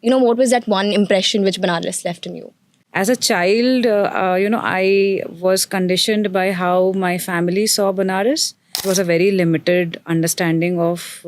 what was that one impression which Banaras left in you? As a child, I was conditioned by how my family saw Banaras. It was a very limited understanding of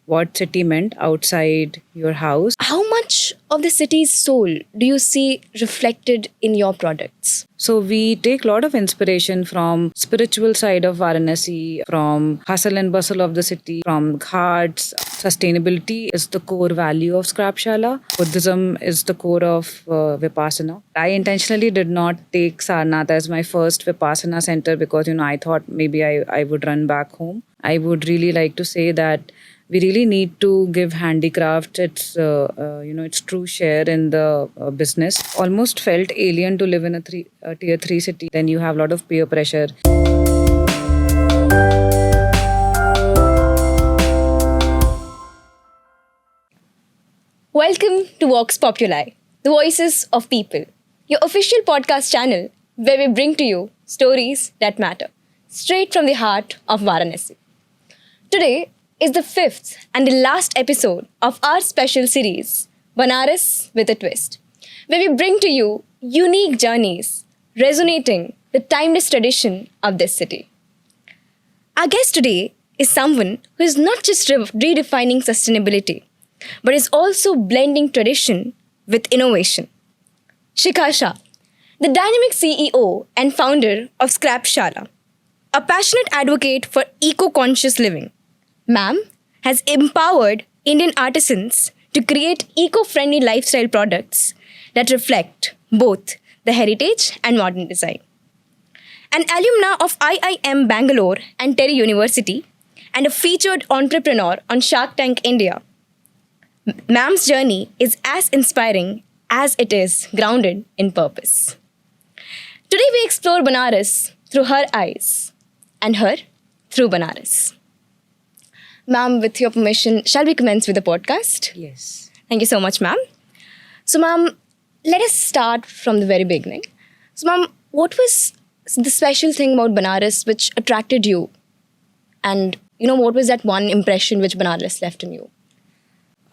what city meant outside your house. How much of the city's soul do you see reflected in your products? So we take a lot of inspiration from spiritual side of Varanasi, from hustle and bustle of the city, from ghats. Sustainability is the core value of Scrapshala. Buddhism is the core of Vipassana. I intentionally did not take Sarnath as my first Vipassana center because I thought maybe I would run back home. I would really like to say that we really need to give handicraft its true share in the business. Almost felt alien to live in a tier 3 city. Then you have a lot of peer pressure. Welcome to Vox Populi, the voices of people, your official podcast channel where we bring to you stories that matter, straight from the heart of Varanasi. Today is the fifth and the last episode of our special series, Banaras with a Twist, where we bring to you unique journeys resonating the timeless tradition of this city. Our guest today is someone who is not just redefining sustainability, but is also blending tradition with innovation. Shikha Shah, the dynamic CEO and founder of Scrapshala, a passionate advocate for eco-conscious living. Ma'am has empowered Indian artisans to create eco-friendly lifestyle products that reflect both the heritage and modern design. An alumna of IIM Bangalore and Terry University, and a featured entrepreneur on Shark Tank India, Ma'am's journey is as inspiring as it is grounded in purpose. Today we explore Banaras through her eyes and her through Banaras. Ma'am, with your permission, shall we commence with the podcast? Yes. Thank you so much, ma'am. So, ma'am, let us start from the very beginning. So, ma'am, what was the special thing about Banaras which attracted you? And, what was that one impression which Banaras left in you?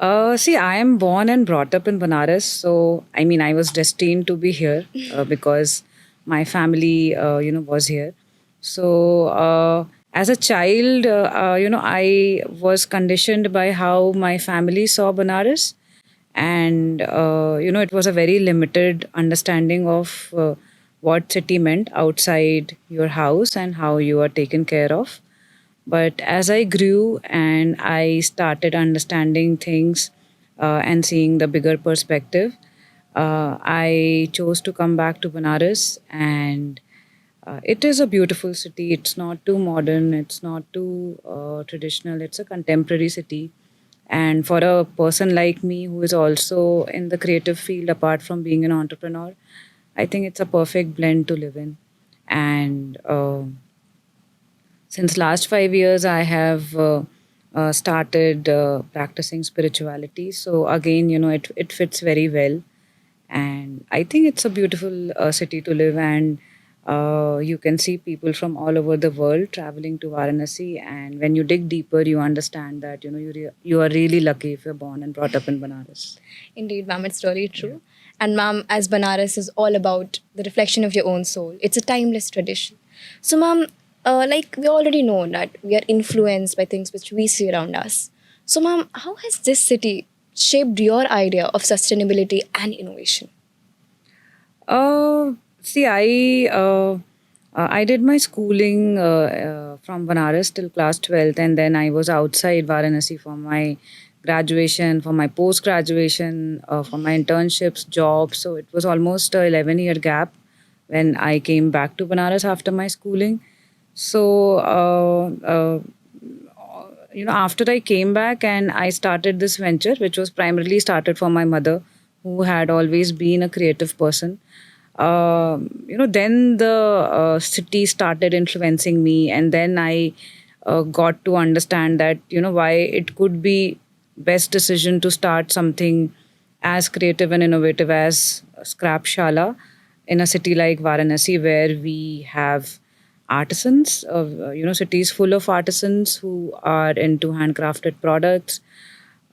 I am born and brought up in Banaras. So, I was destined to be here because my family, was here. So, as a child, I was conditioned by how my family saw Banaras. And, it was a very limited understanding of what city meant outside your house and how you are taken care of. But as I grew and I started understanding things and seeing the bigger perspective, I chose to come back to Banaras. And it is a beautiful city. It's not too modern, it's not too traditional, it's a contemporary city. And for a person like me who is also in the creative field apart from being an entrepreneur, I think it's a perfect blend to live in. And since last 5 years, I have started practicing spirituality. So again, it fits very well. And I think it's a beautiful city to live. And you can see people from all over the world traveling to Varanasi. And when you dig deeper, you understand that, you are really lucky if you're born and brought up in Banaras. Indeed, ma'am, it's really true. And ma'am, as Banaras is all about the reflection of your own soul, it's a timeless tradition. So, ma'am, we already know that we are influenced by things which we see around us. So, ma'am, how has this city shaped your idea of sustainability and innovation? I did my schooling from Banaras till class 12th, and then I was outside Varanasi for my graduation, for my post-graduation, for my internships, jobs. So it was almost a 11-year gap when I came back to Banaras after my schooling. So, after I came back and I started this venture, which was primarily started for my mother, who had always been a creative person. Then the city started influencing me, and then I got to understand that, why it could be best decision to start something as creative and innovative as Scrapshala in a city like Varanasi, where we have artisans, cities full of artisans who are into handcrafted products,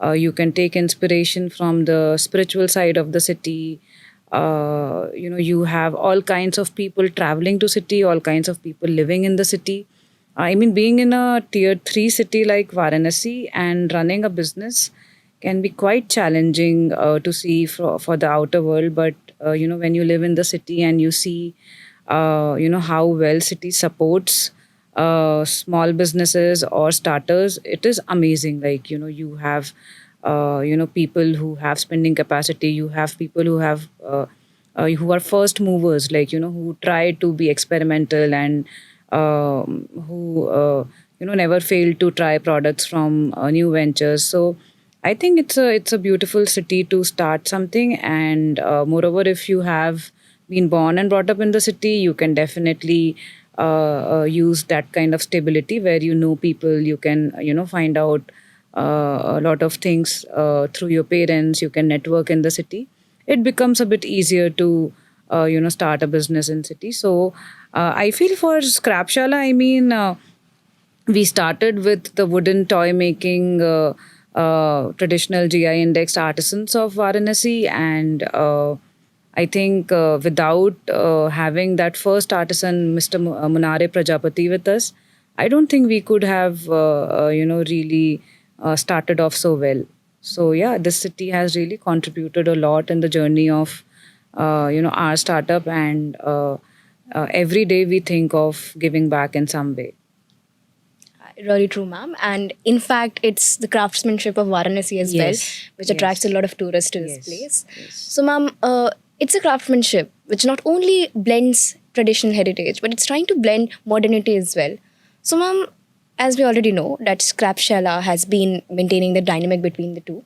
You can take inspiration from the spiritual side of the city. You have all kinds of people traveling to city, all kinds of people living in the city. I mean, being in a tier 3 city like Varanasi and running a business can be quite challenging to see for the outer world. But, when you live in the city and you see, how well city supports small businesses or starters, it is amazing. Like, you have, people who have spending capacity, you have people who are first movers, like, who try to be experimental and who, never fail to try products from new ventures. So I think it's a beautiful city to start something. And moreover, if you have been born and brought up in the city, you can definitely use that kind of stability where you know people, you can, find out a lot of things through your parents, you can network in the city. It becomes a bit easier to, start a business in city. So I feel for Scrapshala, I mean, we started with the wooden toy making traditional GI indexed artisans of Varanasi. And I think without having that first artisan, Mr. Munare Prajapati, with us, I don't think we could have, really started off so well. So yeah, this city has really contributed a lot in the journey of, our startup. And every day we think of giving back in some way. Really true, ma'am. And in fact, it's the craftsmanship of Varanasi as well, Yes, which attracts a yes. lot of tourists to this Yes, place. yes. So, ma'am, it's a craftsmanship which not only blends traditional heritage, but it's trying to blend modernity as well. So, ma'am, as we already know, that Scrapshala has been maintaining the dynamic between the two.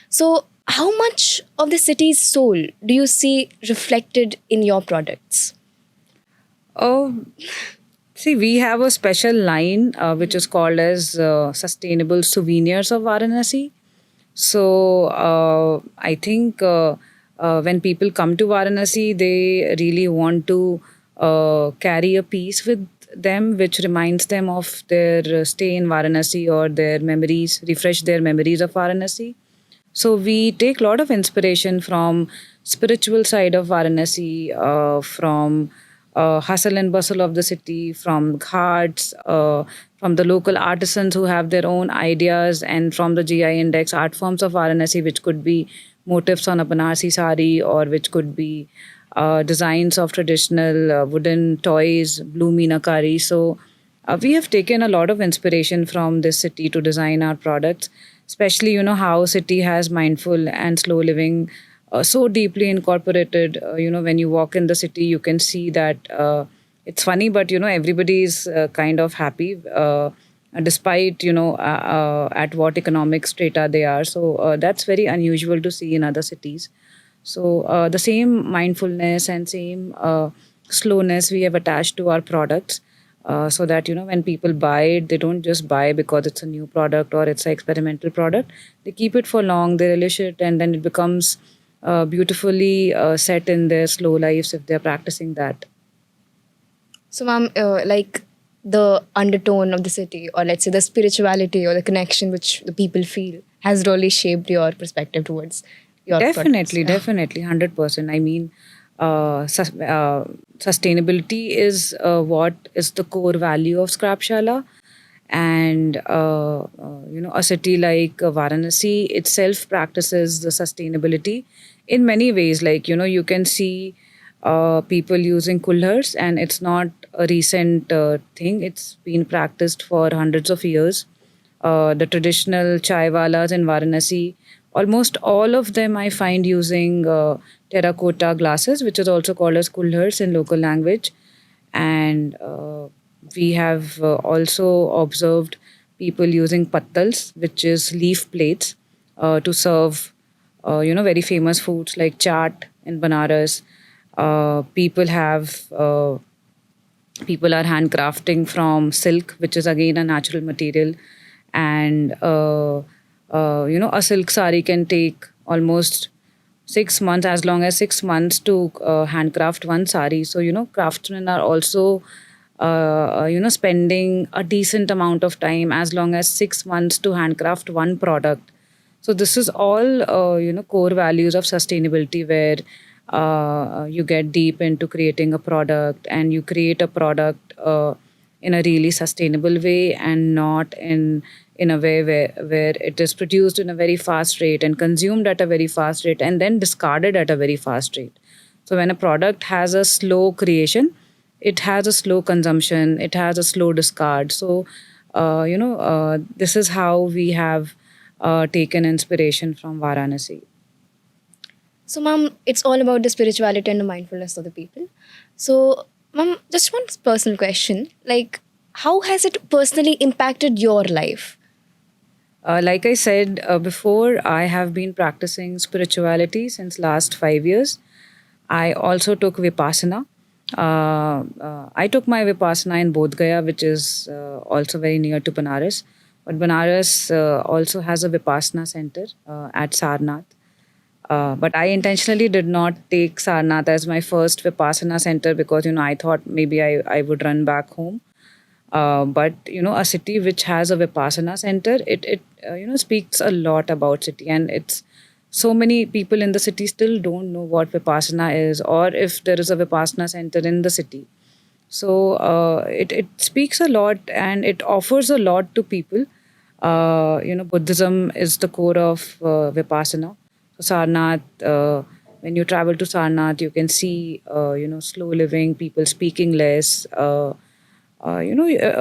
So, how much of the city's soul do you see reflected in your products? Oh, see, we have a special line which is called as Sustainable Souvenirs of Varanasi. So I think when people come to Varanasi, they really want to carry a piece with them which reminds them of their stay in Varanasi or their memories, refresh their memories of Varanasi. So we take a lot of inspiration from spiritual side of Varanasi, from hustle and bustle of the city, from ghats, from the local artisans who have their own ideas, and from the GI index art forms of Varanasi, which could be motifs on a Banarsi sari, or which could be designs of traditional wooden toys, blue meenakari. So we have taken a lot of inspiration from this city to design our products, especially, how city has mindful and slow living so deeply incorporated. When you walk in the city, you can see that it's funny, but, everybody is kind of happy. Despite, at what economic strata they are. So that's very unusual to see in other cities. So the same mindfulness and same slowness we have attached to our products, so that, when people buy it, they don't just buy because it's a new product or it's an experimental product. They keep it for long, they relish it, and then it becomes beautifully set in their slow lives if they're practicing that. So, ma'am, like the undertone of the city, or let's say the spirituality or the connection which the people feel, has really shaped your perspective towards your Definitely, products. definitely, 100%. I mean, sustainability is what is the core value of Scrapshala. And, a city like Varanasi itself practices the sustainability in many ways. Like, you can see people using kulhars, and it's not a recent thing, it's been practiced for hundreds of years. The traditional chai walas in Varanasi, almost all of them I find using terracotta glasses, which is also called as kulhars in local language. And we have also observed people using pattals, which is leaf plates, to serve, very famous foods like chaat in Banaras. People are handcrafting from silk, which is again a natural material. And a silk sari can take almost 6 months, as long as 6 months, to handcraft one sari. So, craftsmen are also spending a decent amount of time, as long as 6 months, to handcraft one product. So this is all core values of sustainability, where you get deep into creating a product, and you create a product in a really sustainable way, and not in a way where it is produced in a very fast rate and consumed at a very fast rate and then discarded at a very fast rate. So when a product has a slow creation, it has a slow consumption, it has a slow discard. So this is how we have taken inspiration from Varanasi. So, ma'am, it's all about the spirituality and the mindfulness of the people. So, ma'am, just one personal question. Like, how has it personally impacted your life? Like I said before, I have been practicing spirituality since last 5 years. I also took Vipassana. I took my Vipassana in Bodh Gaya, which is also very near to Banaras. But Banaras also has a Vipassana center at Sarnath. But I intentionally did not take Sarnath as my first Vipassana center because, I thought maybe I would run back home. But a city which has a Vipassana center, it speaks a lot about city, and it's so many people in the city still don't know what Vipassana is, or if there is a Vipassana center in the city. So it speaks a lot, and it offers a lot to people. Buddhism is the core of Vipassana. So Sarnath, when you travel to Sarnath, you can see slow living, people speaking less. A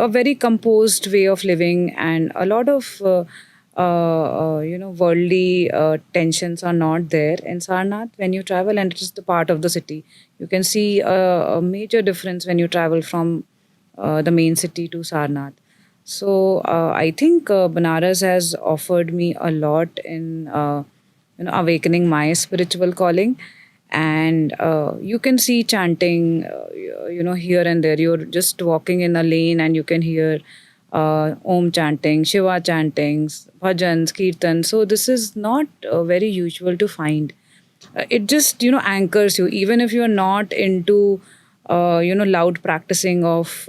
very composed way of living, and a lot of worldly tensions are not there in Sarnath when you travel, and it is the part of the city. You can see a major difference when you travel from the main city to Sarnath. So I think Banaras has offered me a lot in awakening my spiritual calling. And you can see chanting here and there. You're just walking in a lane and you can hear Om chanting, Shiva chantings, bhajans, kirtan. So this is not very usual to find. It just anchors you, even if you're not into loud practicing of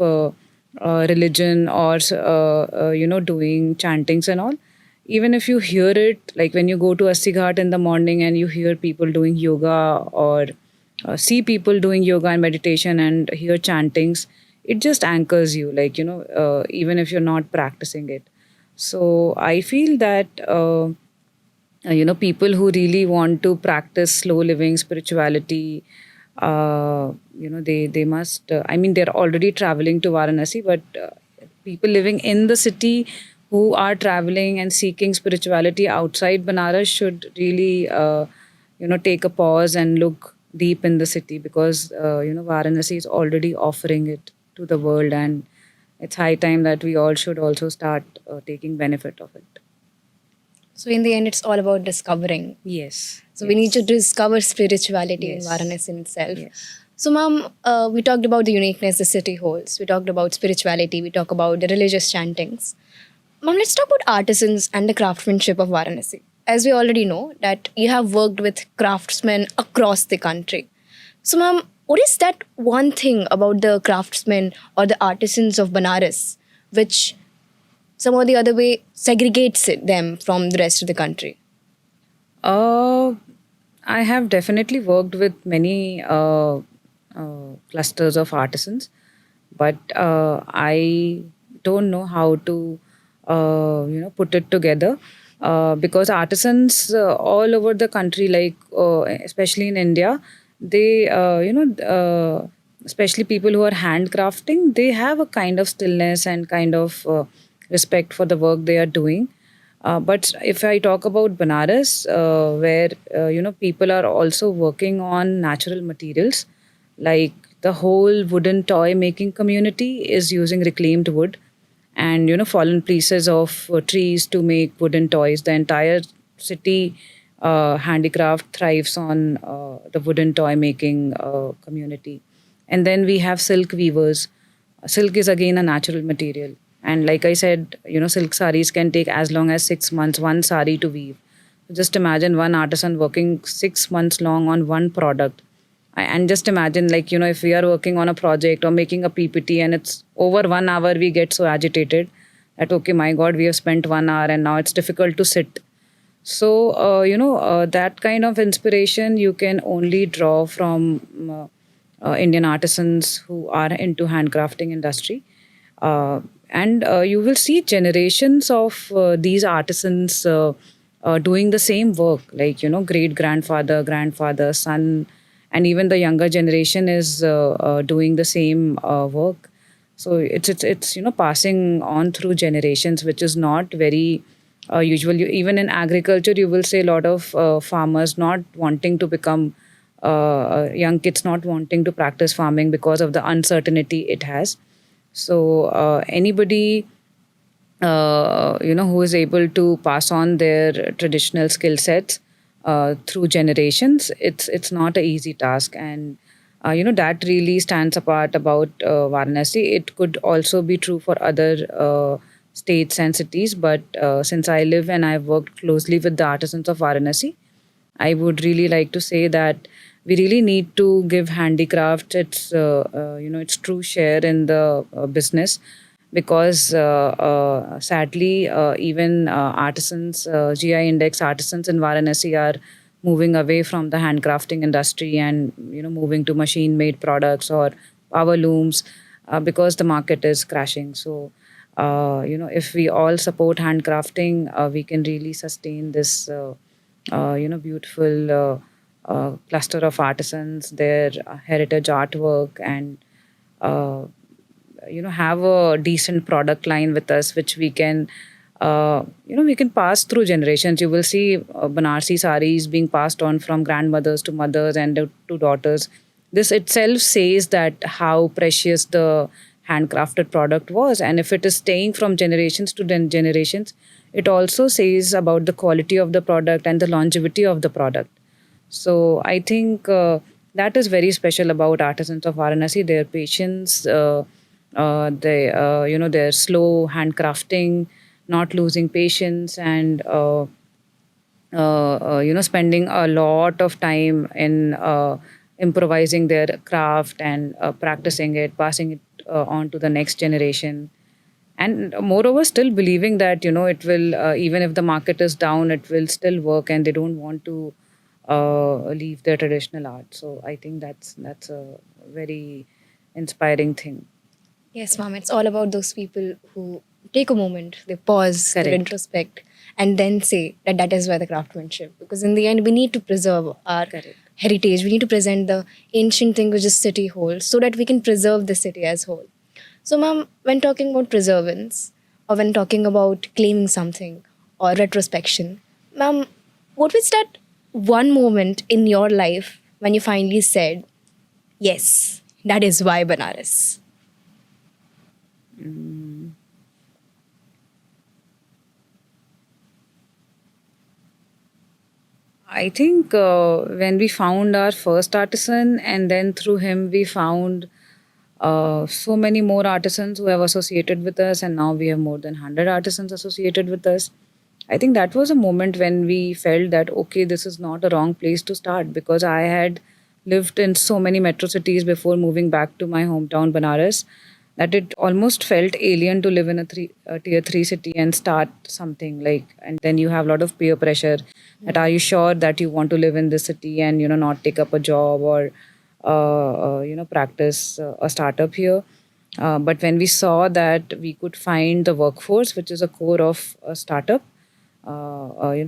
religion, or doing chantings and all. Even if you hear it, like when you go to Asti Ghat in the morning and you hear people doing yoga, or see people doing yoga and meditation and hear chantings, it just anchors you, like, even if you're not practicing it. So I feel that, people who really want to practice slow living spirituality, they must, they're already traveling to Varanasi, but people living in the city who are traveling and seeking spirituality outside Banaras should really, take a pause and look deep in the city, because, Varanasi is already offering it to the world, and it's high time that we all should also start taking benefit of it. So, in the end, it's all about discovering. Yes. So, we need to discover spirituality in Yes. Varanasi in itself. Yes. So, ma'am, we talked about the uniqueness the city holds. We talked about spirituality. We talked about the religious chantings. Ma'am, let's talk about artisans and the craftsmanship of Varanasi. As we already know that you have worked with craftsmen across the country. So, ma'am, what is that one thing about the craftsmen or the artisans of Banaras which some or the other way segregates them from the rest of the country? I have definitely worked with many clusters of artisans, but I don't know how to put it together, because artisans all over the country, like especially in India, they especially people who are handcrafting, they have a kind of stillness and kind of respect for the work they are doing. But if I talk about Banaras, where people are also working on natural materials, like the whole wooden toy making community is using reclaimed wood, and fallen pieces of trees to make wooden toys. The entire city handicraft thrives on the wooden toy making community. And then we have silk weavers. Silk is again a natural material, and like I said, silk saris can take as long as 6 months, one sari to weave. Just imagine one artisan working 6 months long on one product. And just imagine, like, if we are working on a project or making a PPT and it's over 1 hour, we get so agitated that, okay, my God, we have spent 1 hour and now it's difficult to sit. So, that kind of inspiration you can only draw from Indian artisans who are into handcrafting industry. And you will see generations of these artisans doing the same work, like, great grandfather, grandfather, son, and even the younger generation is doing the same work. So it's passing on through generations, which is not very usual. Even in agriculture, you will see a lot of farmers not wanting to become young kids not wanting to practice farming because of the uncertainty it has. So anybody who is able to pass on their traditional skill sets through generations, it's not an easy task. And that really stands apart about Varanasi. It could also be true for other states and cities, but since I live and I've worked closely with the artisans of Varanasi, I would really like to say that we really need to give handicraft its true share in the business, because sadly even artisans, GI index artisans in Varanasi are moving away from the handcrafting industry and moving to machine made products or power looms because the market is crashing. So if we all support handcrafting, we can really sustain this beautiful cluster of artisans, their heritage artwork, and uh, have a decent product line with us, which we can we can pass through generations. You will see Banarsi saris being passed on from grandmothers to mothers and to daughters. This itself says that how precious the handcrafted product was, and if it is staying from generations to generations, it also says about the quality of the product and the longevity of the product. So I think that is very special about artisans of Varanasi. Their patience, their slow handcrafting, not losing patience, and spending a lot of time in improvising their craft and practicing it, passing it on to the next generation, and moreover still believing that it will, even if the market is down, it will still work, and they don't want to leave their traditional art. So I think that's a very inspiring thing. Yes, ma'am. It's all about those people who take a moment, they pause, they Correct. introspect, and then say that that is where the craftsmanship. Because in the end, we need to preserve our Correct. heritage. We need to present the ancient thing which is city holds, so that we can preserve the city as whole. So, ma'am, when talking about preservance, or when talking about claiming something or retrospection, ma'am, what was that one moment in your life when you finally said, "Yes, that is why Banaras"? I think when we found our first artisan, and then through him, we found so many more artisans who have associated with us, and now we have more than 100 artisans associated with us. I think that was a moment when we felt that, okay, this is not a wrong place to start, because I had lived in so many metro cities before moving back to my hometown, Banaras, that it almost felt alien to live in a tier 3 city and start something like. And then you have a lot of peer pressure that, are you sure that you want to live in this city and not take up a job or practice a startup here. But when we saw that we could find the workforce, which is a core of a startup,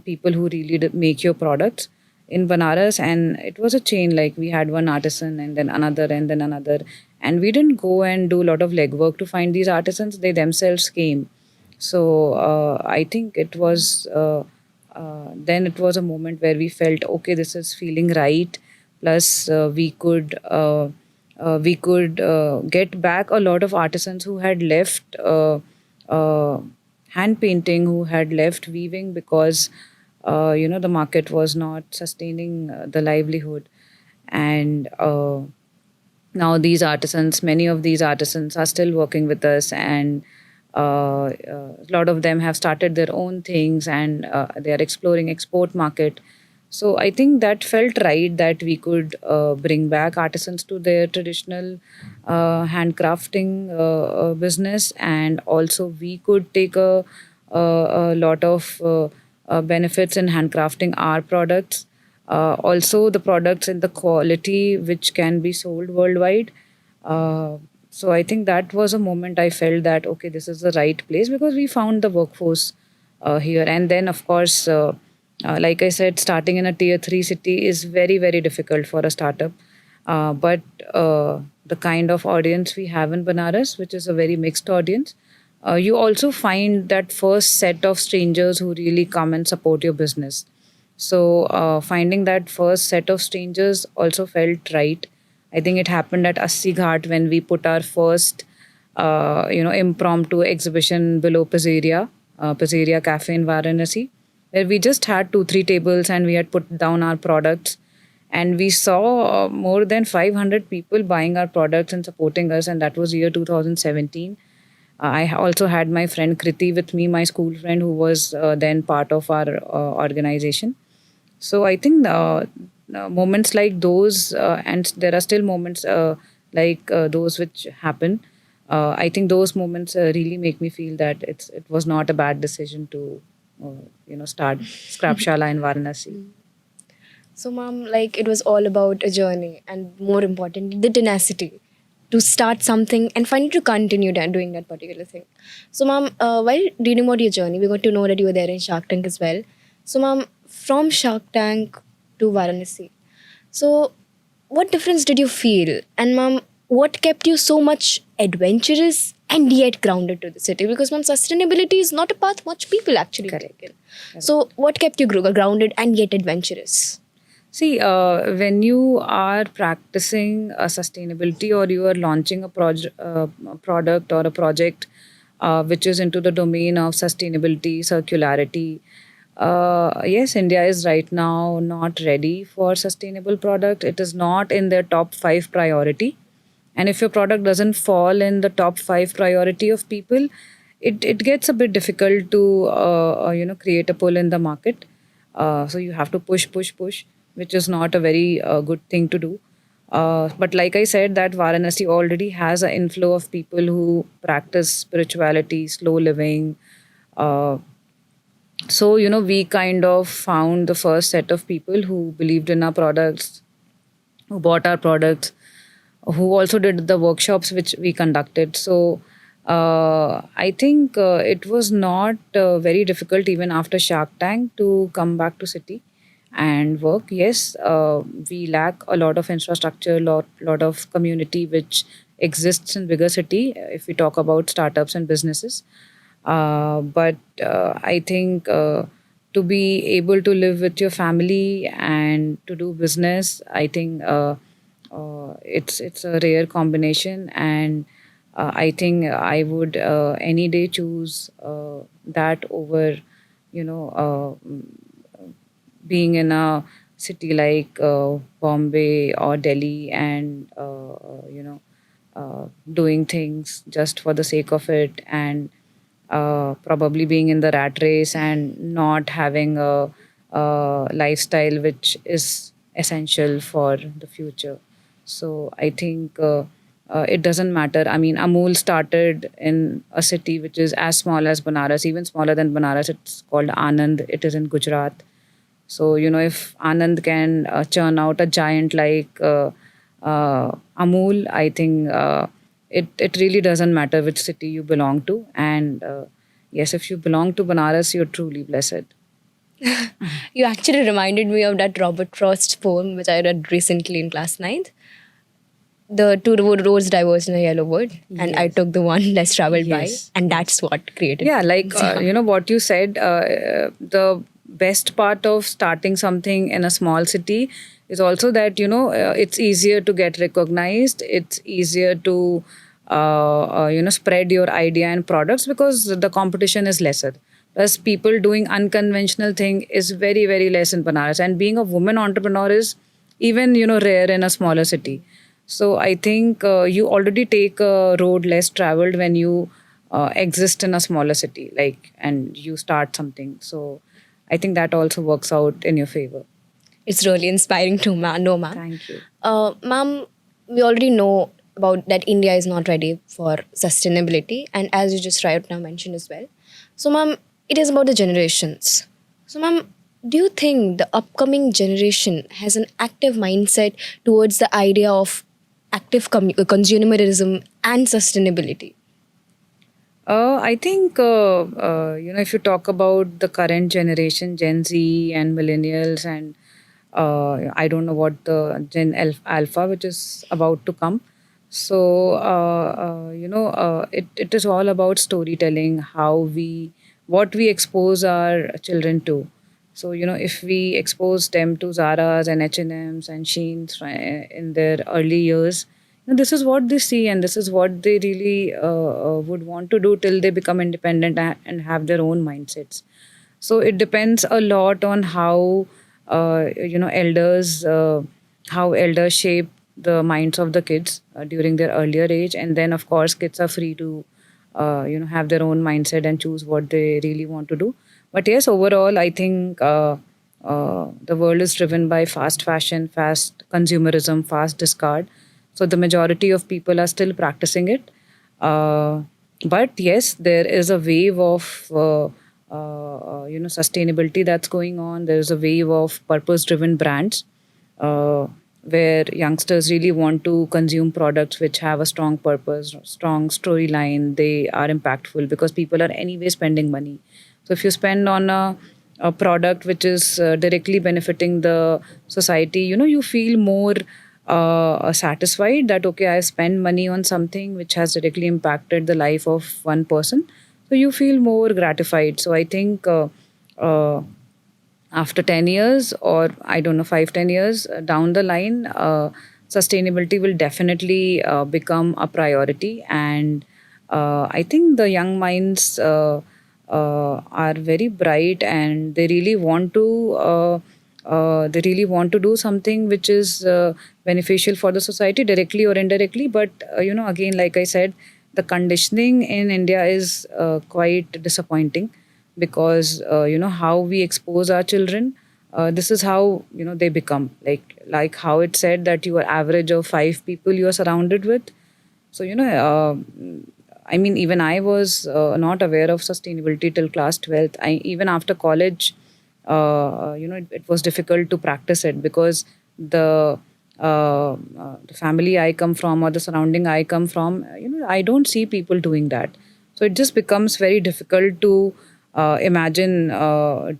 people who really make your products in Banaras, and it was a chain. Like, we had one artisan and then another and then another, and we didn't go and do a lot of legwork to find these artisans. They themselves came. So I think it was then it was a moment where we felt, okay, this is feeling right. Plus, we could get back a lot of artisans who had left hand painting, who had left weaving, because the market was not sustaining the livelihood. And now these artisans, many of these artisans are still working with us, and a lot of them have started their own things, and they are exploring export market. So I think that felt right, that we could bring back artisans to their traditional handcrafting business, and also we could take a lot of benefits in handcrafting our products. Also, the products in the quality which can be sold worldwide. So I think that was a moment I felt that okay, this is the right place because we found the workforce here. And then, of course, like I said, starting in a tier 3 city is very difficult for a startup. But the kind of audience we have in Banaras, which is a very mixed audience, you also find that first set of strangers who really come and support your business. So finding that first set of strangers also felt right. I think it happened at Assi Ghat when we put our first, impromptu exhibition below Pizzeria Cafe in Varanasi, where we just had 2-3 tables and we had put down our products, and we saw more than 500 people buying our products and supporting us, and that was year 2017. I also had my friend Kriti with me, my school friend, who was then part of our organization. So I think moments like those, and there are still moments like those which happen. I think those moments really make me feel that it was not a bad decision to, start Scrapshala in Varanasi. So, ma'am, like it was all about a journey and more importantly, the tenacity to start something and finally to continue doing that particular thing. So, ma'am, while reading about your journey, we got to know that you were there in Shark Tank as well. So, ma'am, from Shark Tank to Varanasi, so what difference did you feel? And, ma'am, what kept you so much adventurous and yet grounded to the city? Because, ma'am, sustainability is not a path much people actually take in. So, what kept you grounded and yet adventurous? See, when you are practicing sustainability or you are launching a product or a project which is into the domain of sustainability, circularity, yes, India is right now not ready for sustainable product. It is not in their top 5 priority. And if your product doesn't fall in the top 5 priority of people, it gets a bit difficult to create a pull in the market. So you have to push, which is not a very good thing to do. But like I said, that Varanasi already has an inflow of people who practice spirituality, slow living. So, we kind of found the first set of people who believed in our products, who bought our products, who also did the workshops which we conducted. So, I think it was not very difficult even after Shark Tank to come back to city and work. Yes, we lack a lot of infrastructure, lot of community which exists in bigger city if we talk about startups and businesses. But I think to be able to live with your family and to do business, I think it's a rare combination, and I think I would any day choose that over, you know, being in a city like Bombay or Delhi and doing things just for the sake of it, and probably being in the rat race and not having a lifestyle which is essential for the future. So I think it doesn't matter. I mean, Amul started in a city which is as small as Banaras, even smaller than Banaras. It's called Anand. It is in Gujarat. So, if Anand can churn out a giant like Amul, I think it really doesn't matter which city you belong to. And yes, if you belong to Banaras, you're truly blessed. You actually reminded me of that Robert Frost poem which I read recently in class 9th. The two roads diverged in a yellow wood, and I took the one less traveled Yes. by, and that's what created. Yeah, like what you said, the best part of starting something in a small city is also that it's easier to get recognized. It's easier to spread your idea and products because the competition is lesser. Plus, people doing unconventional thing is very less in Banaras, and being a woman entrepreneur is even rare in a smaller city. So I think you already take a road less traveled when you exist in a smaller city, and you start something. So I think that also works out in your favor. It's really inspiring to know, ma'am. Thank you. Ma'am, we already know about that India is not ready for sustainability, and as you just right now mentioned as well. So, ma'am, it is about the generations. So, ma'am, do you think the upcoming generation has an active mindset towards the idea of active consumerism and sustainability? I think if you talk about the current generation, Gen Z and millennials, and I don't know what the Alpha, which is about to come. So it is all about storytelling, what we expose our children to. So if we expose them to Zara's and H&M's and Shein's in their early years, this is what they see, and this is what they really would want to do till they become independent and have their own mindsets. So it depends a lot on elders how elders shape the minds of the kids during their earlier age, and then of course kids are free to have their own mindset and choose what they really want to do. But yes, overall I think the world is driven by fast fashion, fast consumerism, fast discard. So the majority of people are still practicing it. But yes, there is a wave of sustainability that's going on. There is a wave of purpose-driven brands where youngsters really want to consume products which have a strong purpose, strong storyline. They are impactful because people are anyway spending money. So if you spend on a product which is directly benefiting the society, you feel more satisfied that okay, I spend money on something which has directly impacted the life of one person. So you feel more gratified. So I think after 10 years, or I don't know, 5-10 years down the line, sustainability will definitely become a priority. And I think the young minds are very bright, and they really want to do something which is beneficial for the society directly or indirectly. But again, like I said, the conditioning in India is quite disappointing, because how we expose our children, this is how they become. Like how it said that you are average of 5 people you are surrounded with. So I mean, even I was not aware of sustainability till class 12th. Even after college, it was difficult to practice it, because the family I come from, or the surrounding I come from, I don't see people doing that. So it just becomes very difficult to imagine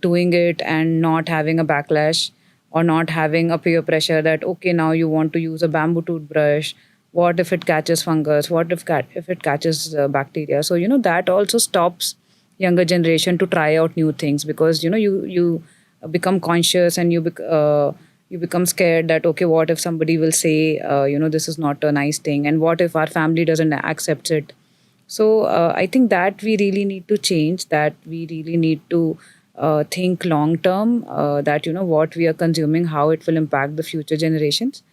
doing it and not having a backlash, or not having a peer pressure that okay, now you want to use a bamboo toothbrush. What if it catches fungus? What if it catches bacteria? So that also stops younger generation to try out new things, because you become conscious, and you become scared that okay, what if somebody will say this is not a nice thing, and what if our family doesn't accept it? So I think that we really need to change, that we really need to think long term, that what we are consuming, how it will impact the future generations.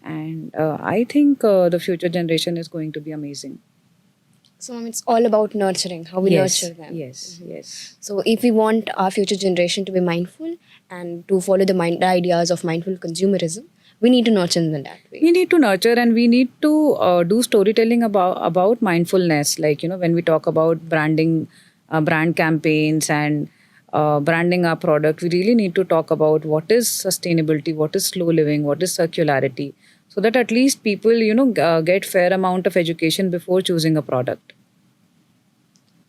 And I think the future generation is going to be amazing. So, ma'am, it's all about nurturing, how we Yes, nurture them. yes, yes. So, if we want our future generation to be mindful and to follow the ideas of mindful consumerism, we need to nurture them in that way. We need to nurture, and we need to do storytelling about mindfulness. Like when we talk about branding, brand campaigns, and branding our product, we really need to talk about what is sustainability, what is slow living, what is circularity, so that at least people get fair amount of education before choosing a product.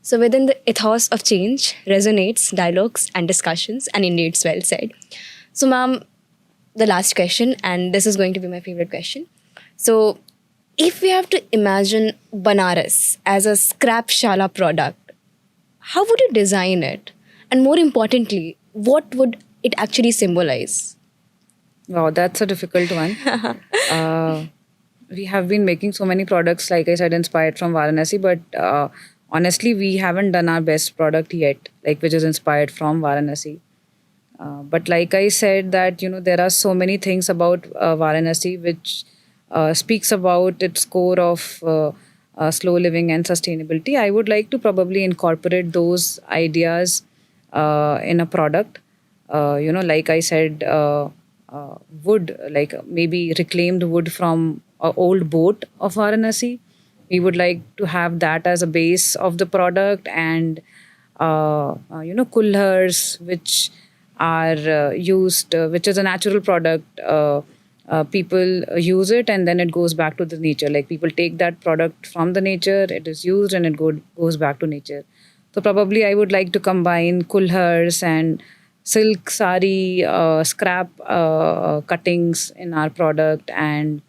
So, within the ethos of change resonates dialogues and discussions, and indeed, it's well said. So, ma'am, the last question, and this is going to be my favorite question. So, if we have to imagine Banaras as a scrap shala product, how would you design it? And more importantly, what would it actually symbolize? Wow, that's a difficult one. uh, we have been making so many products, like I said, inspired from Varanasi, but honestly, we haven't done our best product yet, like which is inspired from Varanasi. But like I said, that there are so many things about Varanasi which speaks about its core of slow living and sustainability. I would like to probably incorporate those ideas in a product. Like I said, wood, like maybe reclaimed wood from an old boat of Varanasi. We would like to have that as a base of the product, and kulhars, which are used, which is a natural product. People use it and then it goes back to the nature. Like people take that product from the nature, it is used and it goes back to nature. So probably I would like to combine kulhars and silk sari scrap cuttings in our product, and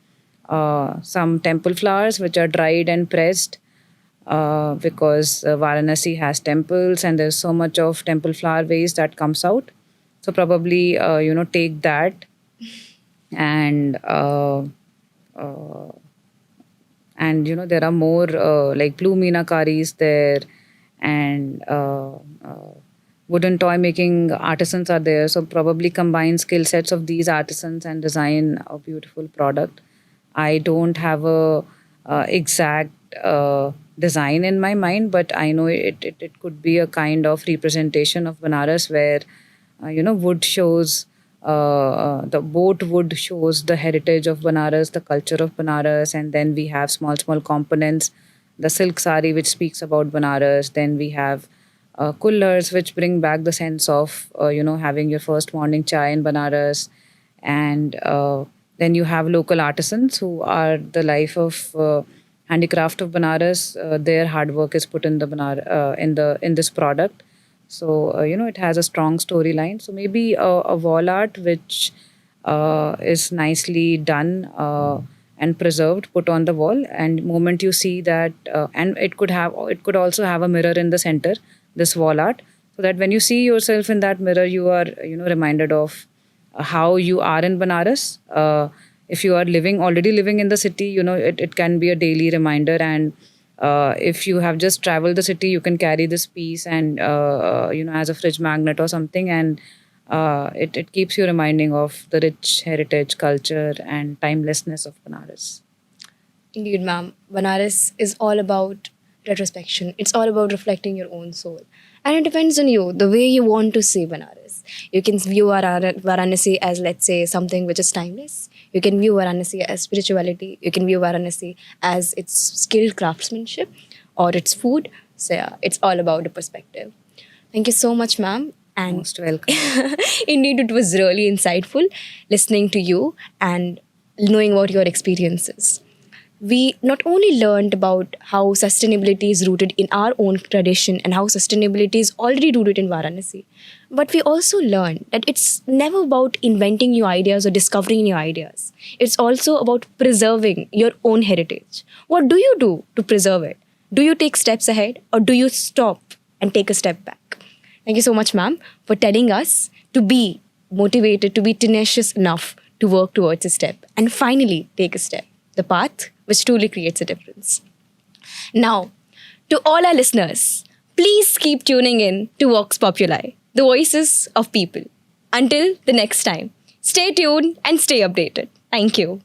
some temple flowers which are dried and pressed, because Varanasi has temples and there's so much of temple flower waste that comes out. So probably take that, and there are more like blue meenakaris there, and wooden toy making artisans are there. So probably combine skill sets of these artisans and design a beautiful product. I don't have a exact design in my mind, but I know it could be a kind of representation of Banaras where wood shows, the boat wood shows the heritage of Banaras, the culture of Banaras, and then we have small components, the silk sari which speaks about Banaras. Then we have kullers which bring back the sense of having your first morning chai in Banaras, and then you have local artisans who are the life of handicraft of Banaras. Their hard work is put in the in this product. So it has a strong storyline. So maybe a wall art which is nicely done and preserved, put on the wall, and moment you see that, and it could also have a mirror in the center, this wall art, so that when you see yourself in that mirror, you are reminded of how you are in Banaras. If you are already living in the city, it can be a daily reminder. And if you have just traveled the city, you can carry this piece and as a fridge magnet or something, and it keeps you reminding of the rich heritage, culture, and timelessness of Banaras. Indeed, ma'am. Banaras is all about retrospection. It's all about reflecting your own soul. And it depends on you, the way you want to see Banaras. You can view Varanasi as, let's say, something which is timeless. You can view Varanasi as spirituality. You can view Varanasi as its skilled craftsmanship or its food. So yeah, it's all about the perspective. Thank you so much, ma'am. And Most welcome. indeed, it was really insightful listening to you and knowing about your experiences. We not only learned about how sustainability is rooted in our own tradition and how sustainability is already rooted in Varanasi, but we also learned that it's never about inventing new ideas or discovering new ideas. It's also about preserving your own heritage. What do you do to preserve it? Do you take steps ahead or do you stop and take a step back? Thank you so much, ma'am, for telling us to be motivated, to be tenacious enough to work towards a step and finally take a step, the path which truly creates a difference. Now, to all our listeners, please keep tuning in to Vox Populi, the voices of people. Until the next time, stay tuned and stay updated. Thank you.